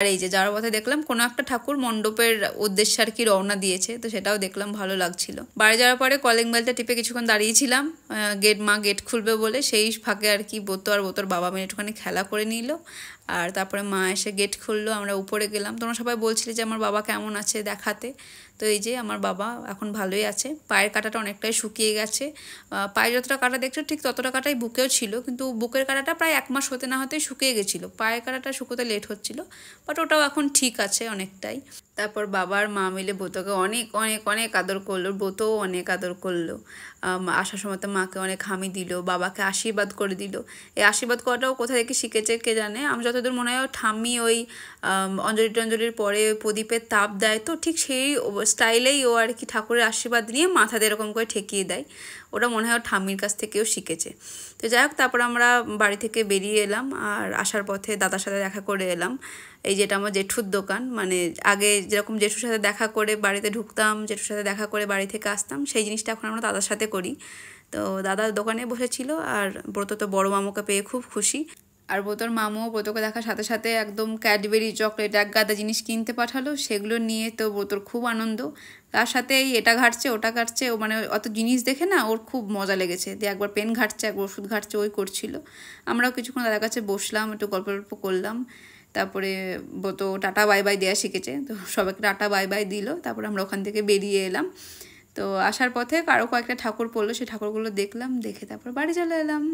আর এই যে যাওয়ার পথে দেখলাম কোনো একটা ঠাকুর মণ্ডপের উদ্দেশ্যে আর কি রওনা দিয়েছে, তো সেটাও দেখলাম, ভালো লাগছিল। বাড়ি যাওয়ার পরে কলিং বেলটা টিপে কিছুক্ষণ দাঁড়িয়েছিলাম, মা গেট খুলবে বলে। সেই ফাঁকে আর কি বোতো আর বোতোর বাবা মিলে একটুখানি খেলা করে নিল। আর তারপরে মা এসে গেট খুললো, আমরা উপরে গেলাম। তোমরা সবাই বলছিলে যে আমার বাবা কেমন আছে দেখাতে, তো এই যে আমার বাবা এখন ভালোই আছে। পায়ের কাঁটাটা অনেকটাই শুকিয়ে গেছে, পায়ে যতটা কাঁটা দেখছো ঠিক ততটা কাঁটাই বুকেও ছিল, কিন্তু বুকের কাঁটাটা প্রায় 1 মাস হতে না হতেই শুকিয়ে গেছিলো, পায়ের কাঁটাটা শুকোতে লেট হচ্ছিলো, বাট ওটাও এখন ঠিক আছে অনেকটাই। তারপর বাবার মা মিলে বোতোকে অনেক অনেক অনেক আদর করলো, বোতোও অনেক আদর করলো। আসার সময় তো মাকে অনেক হামি দিল, বাবাকে আশীর্বাদ করে দিল। এই আশীর্বাদ করাটাও কোথা থেকে শিখেছে কে জানে, আমি যতদূর মনে হয় ঠাম্মি ওই অঞ্জলি টঞ্জলির পরে প্রদীপের তাপ দেয়, তো ঠিক সেই স্টাইলেই ও আর কি ঠাকুরের আশীর্বাদ নিয়ে মাথাতে এরকম করে ঠেকিয়ে দেয়। ওটা মনে হয় ঠাম্মির কাছ থেকেও শিখেছে। তো যাই হোক, তারপর আমরা বাড়ি থেকে বেরিয়ে এলাম, আর আসার পথে দাদার সাথে দেখা করে এলাম। এই যেটা আমার জেঠুর দোকান, মানে আগে যেরকম জেঠুর সাথে দেখা করে বাড়িতে ঢুকতাম, জেঠুর সাথে দেখা করে বাড়ি থেকে আসতাম, সেই জিনিসটা এখন আমরা দাদার সাথে করি। তো দাদার দোকানে বসেছিল, আর ব্রত তো বড় মামুকে পেয়ে খুব খুশি। আর ব্রতর মামুও ব্রতকে দেখার সাথে সাথে একদম ক্যাডবেরি চকলেট এক গাদা জিনিস কিনতে পাঠালো, সেগুলো নিয়ে তো ব্রতর খুব আনন্দ। তার সাথে এই এটা ঘাটছে ওটা ঘাটছে, ও মানে অত জিনিস দেখে না ওর খুব মজা লেগেছে, দিয়ে একবার পেন ঘাটছে একবার ওষুধ ঘাটছে, ওই করছিল। আমরাও কিছুক্ষণ দাদার কাছে বসলাম, একটু গল্প গল্প করলাম। তারপরে ব্রত টাটা বাই বাই দেওয়া শিখেছে, তো সবাইকে টাটা বাই বাই দিল। তারপরে আমরা ওখান থেকে বেরিয়ে এলাম। তো আসার পথে কারো কয়েকটা ঠাকুর পড়লো, সেই ঠাকুরগুলো দেখলাম, দেখে তারপর বাড়ি চলে এলাম।